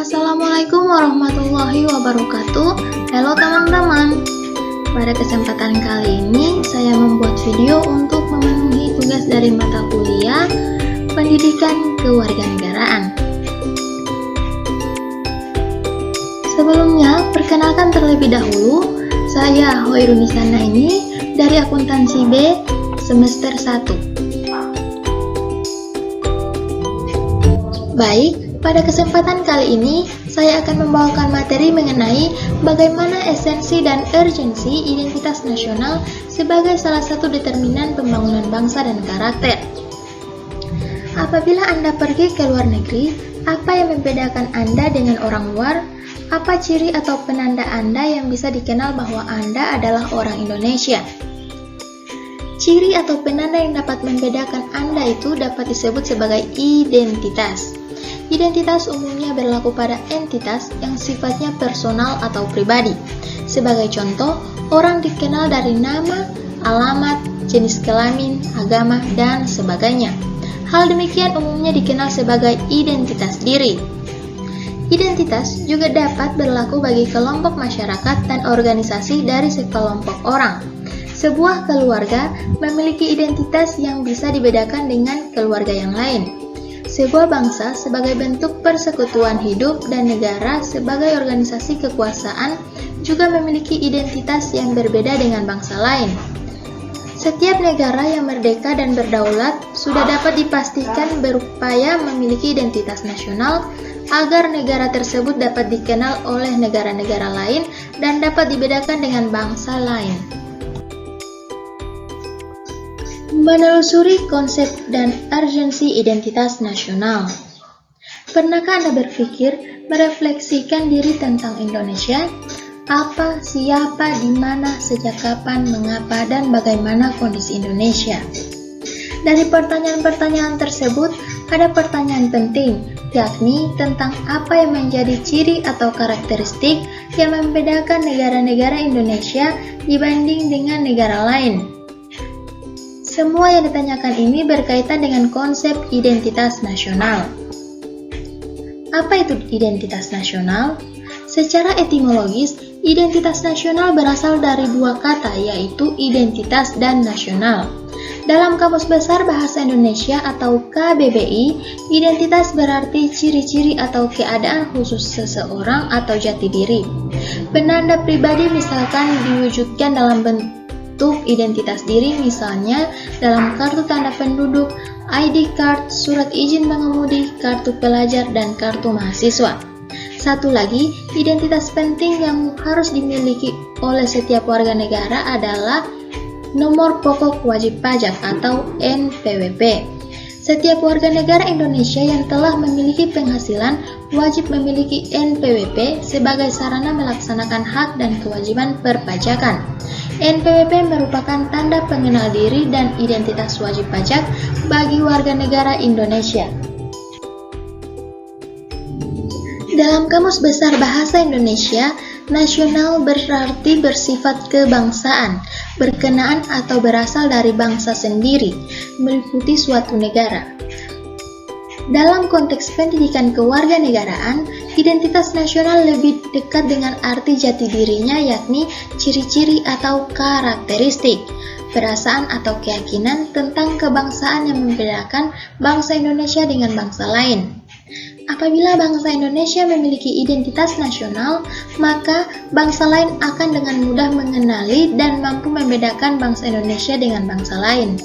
Assalamualaikum warahmatullahi wabarakatuh. Halo teman-teman. Pada kesempatan kali ini saya membuat video untuk memenuhi tugas dari mata kuliah Pendidikan Kewarganegaraan. Sebelumnya, perkenalkan terlebih dahulu, saya Hoirunisa Naini dari Akuntansi B semester 1. Baik, pada kesempatan kali ini, saya akan membawakan materi mengenai bagaimana esensi dan urgensi identitas nasional sebagai salah satu determinan pembangunan bangsa dan karakter. Apabila Anda pergi ke luar negeri, apa yang membedakan Anda dengan orang luar? Apa ciri atau penanda Anda yang bisa dikenal bahwa Anda adalah orang Indonesia? Ciri atau penanda yang dapat membedakan Anda itu dapat disebut sebagai identitas. Identitas umumnya berlaku pada entitas yang sifatnya personal atau pribadi. Sebagai contoh, orang dikenal dari nama, alamat, jenis kelamin, agama, dan sebagainya. Hal demikian umumnya dikenal sebagai identitas diri. Identitas juga dapat berlaku bagi kelompok masyarakat dan organisasi dari sekelompok orang. Sebuah keluarga memiliki identitas yang bisa dibedakan dengan keluarga yang lain. Sebuah bangsa sebagai bentuk persekutuan hidup dan negara sebagai organisasi kekuasaan juga memiliki identitas yang berbeda dengan bangsa lain. Setiap negara yang merdeka dan berdaulat sudah dapat dipastikan berupaya memiliki identitas nasional agar negara tersebut dapat dikenal oleh negara-negara lain dan dapat dibedakan dengan bangsa lain. Menelusuri konsep dan urgensi identitas nasional. Pernahkah Anda berpikir merefleksikan diri tentang Indonesia? Apa, siapa, di mana, sejak kapan, mengapa, dan bagaimana kondisi Indonesia? Dari pertanyaan-pertanyaan tersebut, ada pertanyaan penting, yakni tentang apa yang menjadi ciri atau karakteristik yang membedakan negara-negara Indonesia dibanding dengan negara lain. Semua yang ditanyakan ini berkaitan dengan konsep identitas nasional. Apa itu identitas nasional? Secara etimologis, identitas nasional berasal dari dua kata, yaitu identitas dan nasional. Dalam Kamus Besar Bahasa Indonesia atau KBBI, identitas berarti ciri-ciri atau keadaan khusus seseorang atau jati diri. Penanda pribadi misalkan diwujudkan dalam bentuk identitas diri, misalnya dalam kartu tanda penduduk, ID card, surat izin mengemudi, kartu pelajar, dan kartu mahasiswa. Satu lagi, identitas penting yang harus dimiliki oleh setiap warga negara adalah nomor pokok wajib pajak atau NPWP. Setiap warga negara Indonesia yang telah memiliki penghasilan wajib memiliki NPWP sebagai sarana melaksanakan hak dan kewajiban perpajakan. NPWP merupakan tanda pengenal diri dan identitas wajib pajak bagi warga negara Indonesia. Dalam Kamus Besar Bahasa Indonesia, nasional berarti bersifat kebangsaan, berkenaan atau berasal dari bangsa sendiri, meliputi suatu negara. Dalam konteks pendidikan kewarganegaraan, identitas nasional lebih dekat dengan arti jati dirinya, yakni ciri-ciri atau karakteristik, perasaan atau keyakinan tentang kebangsaan yang membedakan bangsa Indonesia dengan bangsa lain. Apabila bangsa Indonesia memiliki identitas nasional, maka bangsa lain akan dengan mudah mengenali dan mampu membedakan bangsa Indonesia dengan bangsa lain.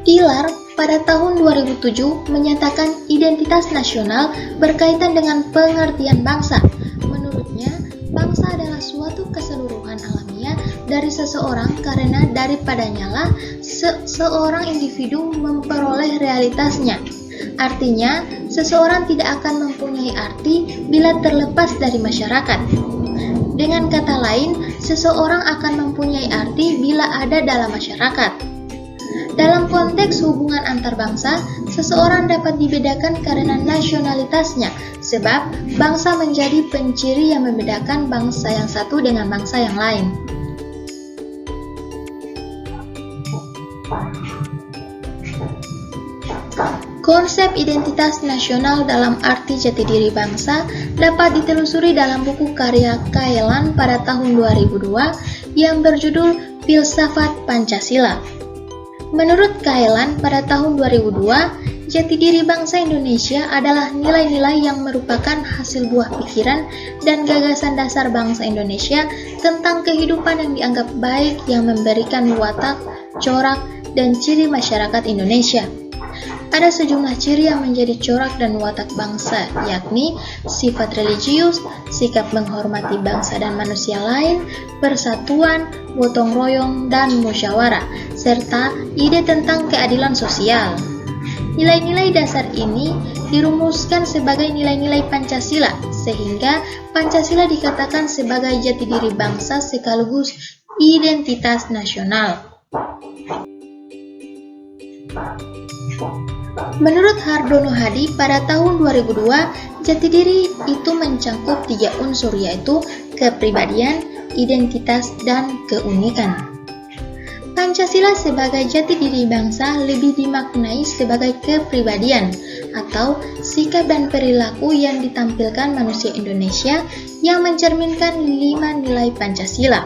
ILAR pada tahun 2007 menyatakan identitas nasional berkaitan dengan pengertian bangsa. Menurutnya, bangsa adalah suatu keseluruhan alamiah dari seseorang karena daripadanya lah seorang individu memperoleh realitasnya. Artinya, seseorang tidak akan mempunyai arti bila terlepas dari masyarakat. Dengan kata lain, seseorang akan mempunyai arti bila ada dalam masyarakat. Dalam konteks hubungan antar bangsa, seseorang dapat dibedakan karena nasionalitasnya, sebab bangsa menjadi penciri yang membedakan bangsa yang satu dengan bangsa yang lain. Konsep identitas nasional dalam arti jati diri bangsa dapat ditelusuri dalam buku karya Kaelan pada tahun 2002 yang berjudul Filsafat Pancasila. Menurut Kaelan pada tahun 2002, jati diri bangsa Indonesia adalah nilai-nilai yang merupakan hasil buah pikiran dan gagasan dasar bangsa Indonesia tentang kehidupan yang dianggap baik yang memberikan watak, corak, dan ciri masyarakat Indonesia. Ada sejumlah ciri yang menjadi corak dan watak bangsa, yakni sifat religius, sikap menghormati bangsa dan manusia lain, persatuan, gotong royong, dan musyawarah, serta ide tentang keadilan sosial. Nilai-nilai dasar ini dirumuskan sebagai nilai-nilai Pancasila, sehingga Pancasila dikatakan sebagai jati diri bangsa sekaligus identitas nasional. Menurut Hardono Hadi pada tahun 2002, jati diri itu mencakup 3 unsur, yaitu kepribadian, identitas, dan keunikan. Pancasila sebagai jati diri bangsa lebih dimaknai sebagai kepribadian atau sikap dan perilaku yang ditampilkan manusia Indonesia yang mencerminkan 5 nilai Pancasila.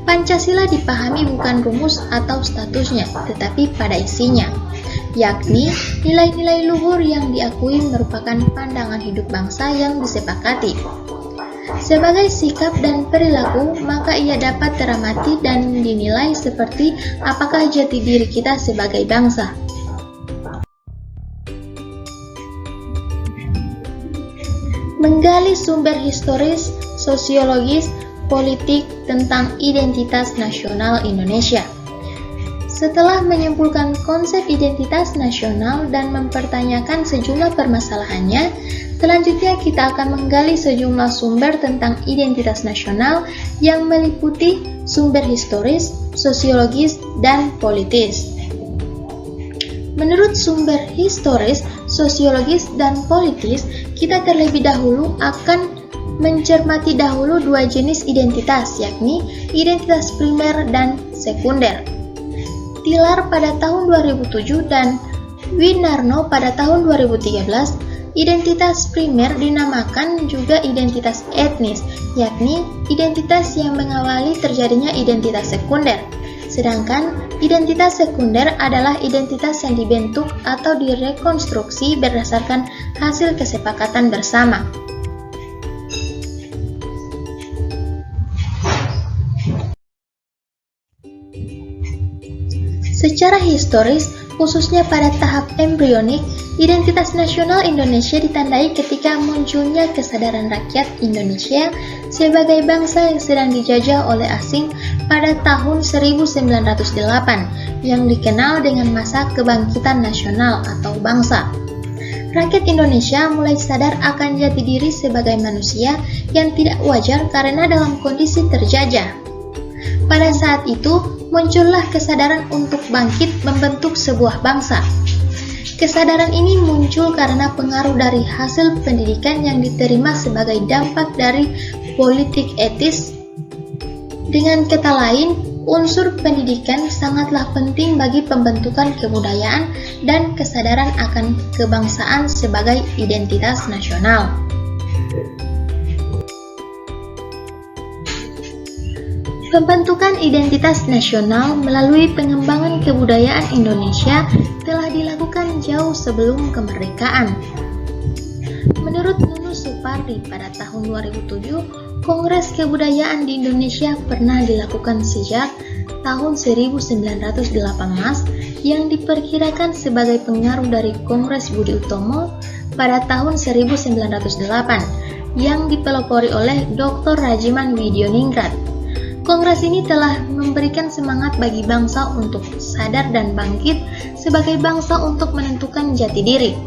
Pancasila dipahami bukan rumus atau statusnya, tetapi pada isinya, yakni nilai-nilai luhur yang diakui merupakan pandangan hidup bangsa yang disepakati. Sebagai sikap dan perilaku, maka ia dapat teramati dan dinilai seperti apakah jati diri kita sebagai bangsa. Menggali sumber historis, sosiologis, politik tentang identitas nasional Indonesia. Setelah menyimpulkan konsep identitas nasional dan mempertanyakan sejumlah permasalahannya, selanjutnya kita akan menggali sejumlah sumber tentang identitas nasional yang meliputi sumber historis, sosiologis, dan politis. Menurut sumber historis, sosiologis, dan politis, kita terlebih dahulu akan mencermati dahulu 2 jenis identitas, yakni identitas primer dan sekunder. Tilar pada tahun 2007 dan Winarno pada tahun 2013, identitas primer dinamakan juga identitas etnis, yakni identitas yang mengawali terjadinya identitas sekunder. Sedangkan identitas sekunder adalah identitas yang dibentuk atau direkonstruksi berdasarkan hasil kesepakatan bersama. Secara historis, khususnya pada tahap embrionik, identitas nasional Indonesia ditandai ketika munculnya kesadaran rakyat Indonesia sebagai bangsa yang sedang dijajah oleh asing pada tahun 1908, yang dikenal dengan masa kebangkitan nasional atau bangsa. Rakyat Indonesia mulai sadar akan jati diri sebagai manusia yang tidak wajar karena dalam kondisi terjajah. Pada saat itu, muncullah kesadaran untuk bangkit membentuk sebuah bangsa. Kesadaran ini muncul karena pengaruh dari hasil pendidikan yang diterima sebagai dampak dari politik etis. Dengan kata lain, unsur pendidikan sangatlah penting bagi pembentukan kebudayaan dan kesadaran akan kebangsaan sebagai identitas nasional. Pembentukan identitas nasional melalui pengembangan kebudayaan Indonesia telah dilakukan jauh sebelum kemerdekaan. Menurut Nunu Supardi pada tahun 2007, Kongres Kebudayaan di Indonesia pernah dilakukan sejak tahun 1918 yang diperkirakan sebagai pengaruh dari Kongres Budi Utomo pada tahun 1908 yang dipelopori oleh Dr. Rajiman Widioningrat. Kongres ini telah memberikan semangat bagi bangsa untuk sadar dan bangkit sebagai bangsa untuk menentukan jati diri.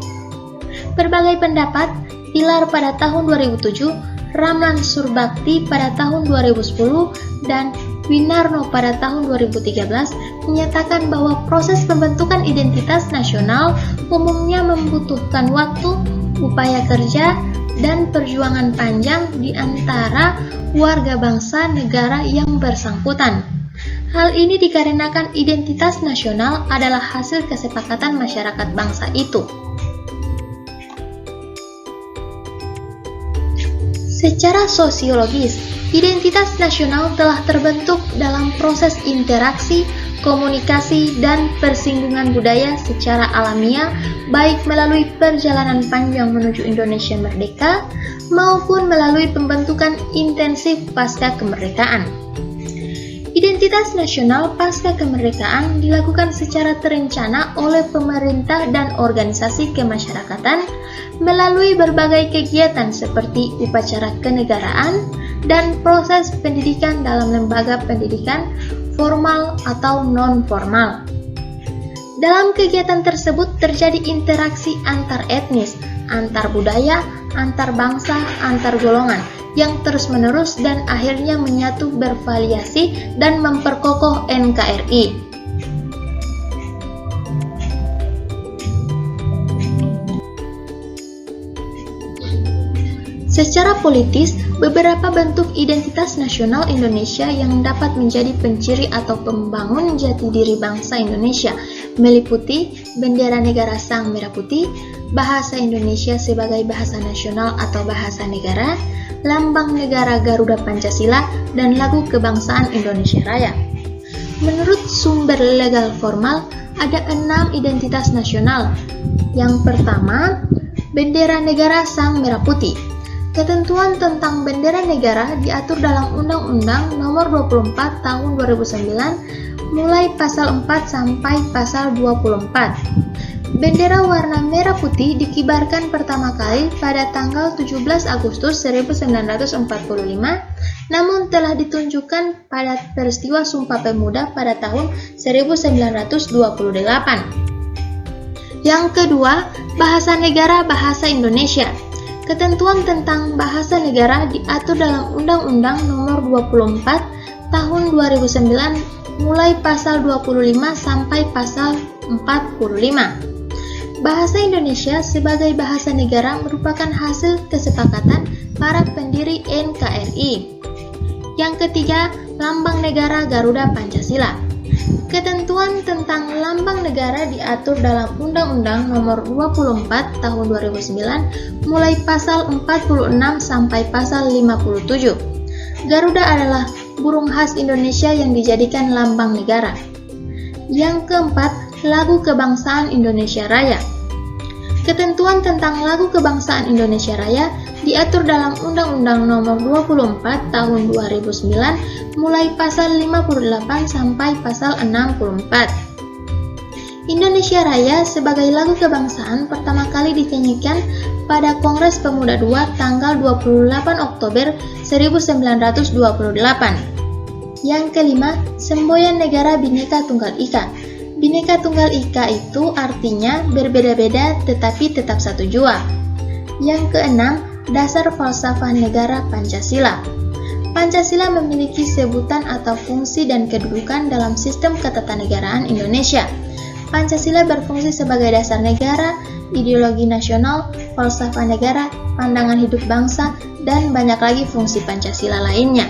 Berbagai pendapat, Tilar pada tahun 2007, Ramlan Surbakti pada tahun 2010, dan Winarno pada tahun 2013 menyatakan bahwa proses pembentukan identitas nasional umumnya membutuhkan waktu, upaya kerja, dan perjuangan panjang di antara warga bangsa negara yang bersangkutan. Hal ini dikarenakan identitas nasional adalah hasil kesepakatan masyarakat bangsa itu. Secara sosiologis, identitas nasional telah terbentuk dalam proses interaksi, komunikasi, dan persinggungan budaya secara alamiah, baik melalui perjalanan panjang menuju Indonesia merdeka, maupun melalui pembentukan intensif pasca kemerdekaan. Identitas nasional pasca kemerdekaan dilakukan secara terencana oleh pemerintah dan organisasi kemasyarakatan melalui berbagai kegiatan seperti upacara kenegaraan dan proses pendidikan dalam lembaga pendidikan formal atau non-formal. Dalam kegiatan tersebut terjadi interaksi antar etnis, antar budaya, antar bangsa, antar golongan, yang terus-menerus dan akhirnya menyatu bervariasi dan memperkokoh NKRI. Secara politis, beberapa bentuk identitas nasional Indonesia yang dapat menjadi penciri atau pembangun jati diri bangsa Indonesia meliputi bendera negara Sang Merah Putih, bahasa Indonesia sebagai bahasa nasional atau bahasa negara, lambang negara Garuda Pancasila, dan lagu kebangsaan Indonesia Raya. Menurut sumber legal formal, ada 6 identitas nasional. Yang pertama, bendera negara Sang Merah Putih. Ketentuan tentang bendera negara diatur dalam Undang-Undang Nomor 24 Tahun 2009 mulai pasal 4 sampai pasal 24. Bendera warna merah putih dikibarkan pertama kali pada tanggal 17 Agustus 1945, namun telah ditunjukkan pada peristiwa Sumpah Pemuda pada tahun 1928. Yang kedua, bahasa negara bahasa Indonesia. Ketentuan tentang bahasa negara diatur dalam Undang-Undang Nomor 24 Tahun 2009 mulai pasal 25 sampai pasal 45. Bahasa Indonesia sebagai bahasa negara merupakan hasil kesepakatan para pendiri NKRI. Yang ketiga, lambang negara Garuda Pancasila. Ketentuan tentang lambang negara diatur dalam Undang-Undang Nomor 24 Tahun 2009 mulai pasal 46 sampai pasal 57. Garuda adalah burung khas Indonesia yang dijadikan lambang negara. Yang keempat, lagu kebangsaan Indonesia Raya. Ketentuan tentang lagu kebangsaan Indonesia Raya diatur dalam Undang-Undang Nomor 24 Tahun 2009 mulai pasal 58 sampai pasal 64. Indonesia Raya sebagai lagu kebangsaan pertama kali dinyanyikan pada Kongres Pemuda II tanggal 28 Oktober 1928. Yang kelima, semboyan negara Bhinneka Tunggal Ika. Bhinneka Tunggal Ika itu artinya berbeda-beda tetapi tetap satu jua. Yang keenam, dasar falsafah negara Pancasila. Pancasila memiliki sebutan atau fungsi dan kedudukan dalam sistem ketatanegaraan Indonesia. Pancasila berfungsi sebagai dasar negara, ideologi nasional, falsafah negara, pandangan hidup bangsa, dan banyak lagi fungsi Pancasila lainnya.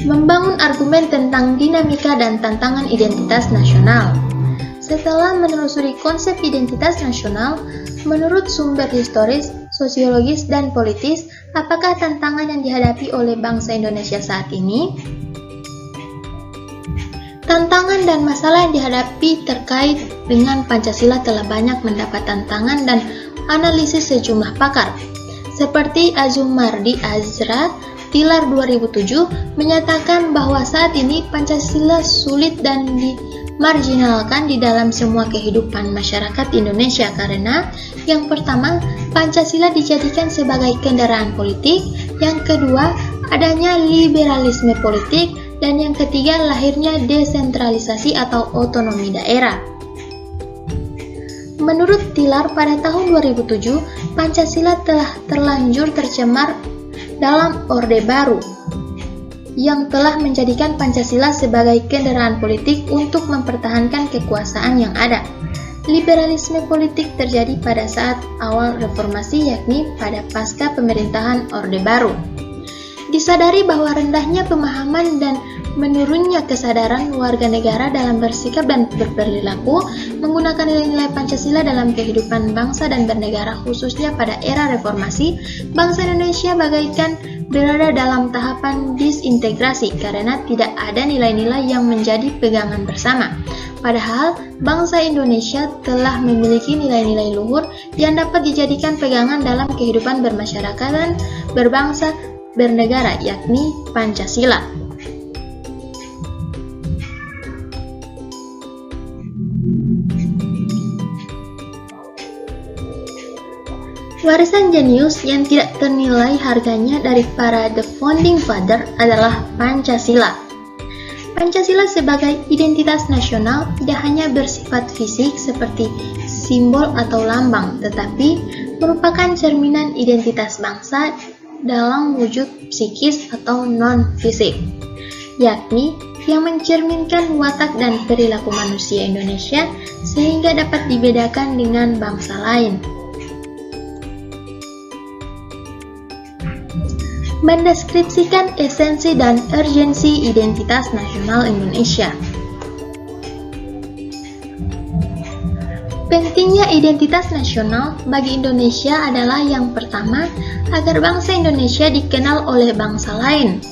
Membangun argumen tentang dinamika dan tantangan identitas nasional. Setelah menelusuri konsep identitas nasional, menurut sumber historis, sosiologis, dan politis, apakah tantangan yang dihadapi oleh bangsa Indonesia saat ini? Tantangan dan masalah yang dihadapi terkait dengan Pancasila telah banyak mendapat tantangan dan analisis sejumlah pakar. Seperti Azumardi Azra, Tilar 2007, menyatakan bahwa saat ini Pancasila sulit dan dimarginalkan di dalam semua kehidupan masyarakat Indonesia karena yang pertama, Pancasila dijadikan sebagai kendaraan politik, yang kedua, adanya liberalisme politik, dan yang ketiga, lahirnya desentralisasi atau otonomi daerah. Menurut Tilar, pada tahun 2007, Pancasila telah terlanjur tercemar dalam Orde Baru yang telah menjadikan Pancasila sebagai kendaraan politik untuk mempertahankan kekuasaan yang ada. Liberalisme politik terjadi pada saat awal reformasi, yakni pada pasca pemerintahan Orde Baru. Disadari bahwa rendahnya pemahaman dan menurunnya kesadaran warga negara dalam bersikap dan berperilaku menggunakan nilai-nilai Pancasila dalam kehidupan bangsa dan bernegara khususnya pada era reformasi, bangsa Indonesia bagaikan berada dalam tahapan disintegrasi karena tidak ada nilai-nilai yang menjadi pegangan bersama. Padahal bangsa Indonesia telah memiliki nilai-nilai luhur yang dapat dijadikan pegangan dalam kehidupan bermasyarakatan, berbangsa, bernegara, yakni Pancasila. Warisan jenius yang tidak ternilai harganya dari para The Founding Father adalah Pancasila. Pancasila sebagai identitas nasional tidak hanya bersifat fisik seperti simbol atau lambang, tetapi merupakan cerminan identitas bangsa dalam wujud psikis atau non-fisik, yakni yang mencerminkan watak dan perilaku manusia Indonesia sehingga dapat dibedakan dengan bangsa lain. Mendeskripsikan esensi dan urgensi identitas nasional Indonesia. Pentingnya identitas nasional bagi Indonesia adalah yang pertama, agar bangsa Indonesia dikenal oleh bangsa lain.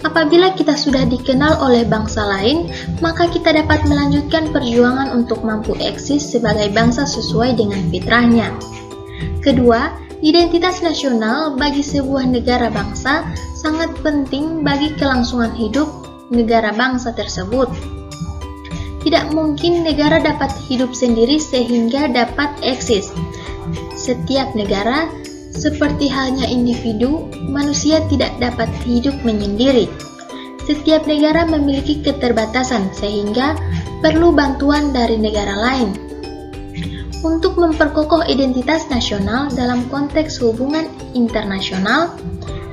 Apabila kita sudah dikenal oleh bangsa lain, maka kita dapat melanjutkan perjuangan untuk mampu eksis sebagai bangsa sesuai dengan fitrahnya. Kedua, identitas nasional bagi sebuah negara bangsa sangat penting bagi kelangsungan hidup negara bangsa tersebut. Tidak mungkin negara dapat hidup sendiri sehingga dapat eksis. Setiap negara, seperti halnya individu, manusia tidak dapat hidup menyendiri. Setiap negara memiliki keterbatasan sehingga perlu bantuan dari negara lain. Untuk memperkokoh identitas nasional dalam konteks hubungan internasional,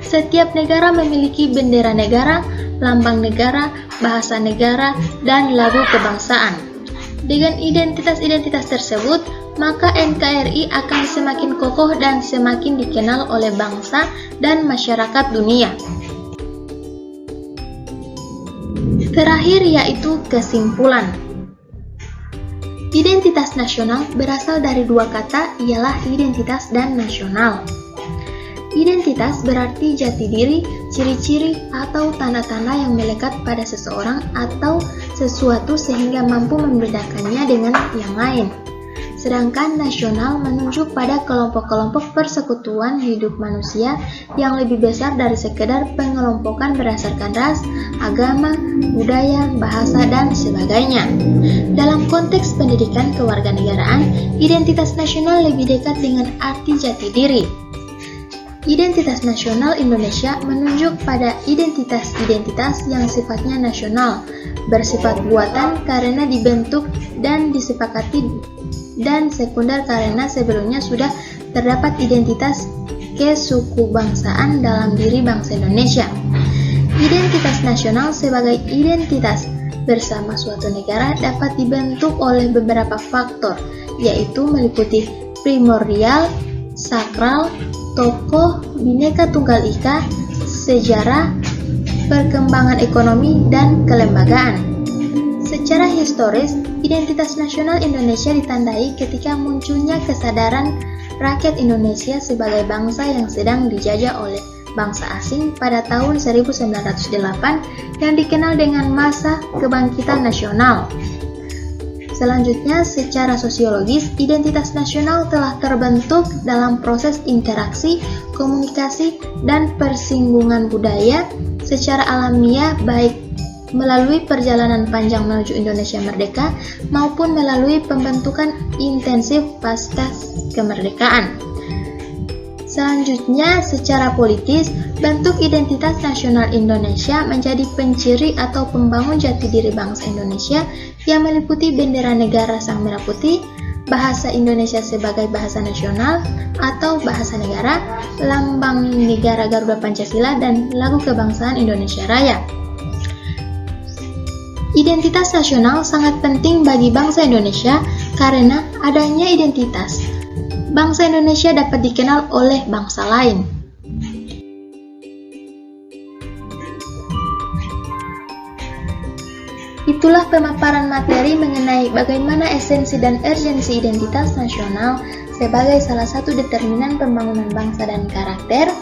setiap negara memiliki bendera negara, lambang negara, bahasa negara, dan lagu kebangsaan. Dengan identitas-identitas tersebut, maka NKRI akan semakin kokoh dan semakin dikenal oleh bangsa dan masyarakat dunia. Terakhir yaitu kesimpulan. Identitas nasional berasal dari dua kata, ialah identitas dan nasional. Identitas berarti jati diri, ciri-ciri, atau tanda-tanda yang melekat pada seseorang atau sesuatu sehingga mampu membedakannya dengan yang lain. Sedangkan nasional menunjuk pada kelompok-kelompok persekutuan hidup manusia yang lebih besar dari sekedar pengelompokan berdasarkan ras, agama, budaya, bahasa, dan sebagainya. Dalam konteks pendidikan kewarganegaraan, identitas nasional lebih dekat dengan arti jati diri. Identitas nasional Indonesia menunjuk pada identitas-identitas yang sifatnya nasional, bersifat buatan karena dibentuk dan disepakati, dan sekunder karena sebelumnya sudah terdapat identitas kesukubangsaan dalam diri bangsa Indonesia. Identitas nasional sebagai identitas bersama suatu negara dapat dibentuk oleh beberapa faktor, yaitu meliputi primordial, sakral, tokoh, bineka tunggal ika, sejarah, perkembangan ekonomi, dan kelembagaan. Secara historis, identitas nasional Indonesia ditandai ketika munculnya kesadaran rakyat Indonesia sebagai bangsa yang sedang dijajah oleh bangsa asing pada tahun 1908 yang dikenal dengan masa kebangkitan nasional. Selanjutnya, secara sosiologis, identitas nasional telah terbentuk dalam proses interaksi, komunikasi, dan persinggungan budaya secara alamiah baik melalui perjalanan panjang menuju Indonesia merdeka maupun melalui pembentukan intensif pasca kemerdekaan. Selanjutnya, secara politis, bentuk identitas nasional Indonesia menjadi penciri atau pembangun jati diri bangsa Indonesia yang meliputi bendera negara Sang Merah Putih, bahasa Indonesia sebagai bahasa nasional atau bahasa negara, lambang negara Garuda Pancasila, dan lagu kebangsaan Indonesia Raya. Identitas nasional sangat penting bagi bangsa Indonesia karena adanya identitas, bangsa Indonesia dapat dikenal oleh bangsa lain. Itulah pemaparan materi mengenai bagaimana esensi dan urgensi identitas nasional sebagai salah satu determinan pembangunan bangsa dan karakter.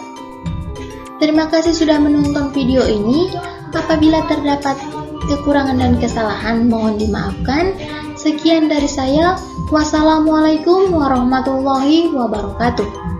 Terima kasih sudah menonton video ini. Apabila terdapat kekurangan dan kesalahan, mohon dimaafkan. Sekian dari saya. Wassalamualaikum warahmatullahi wabarakatuh.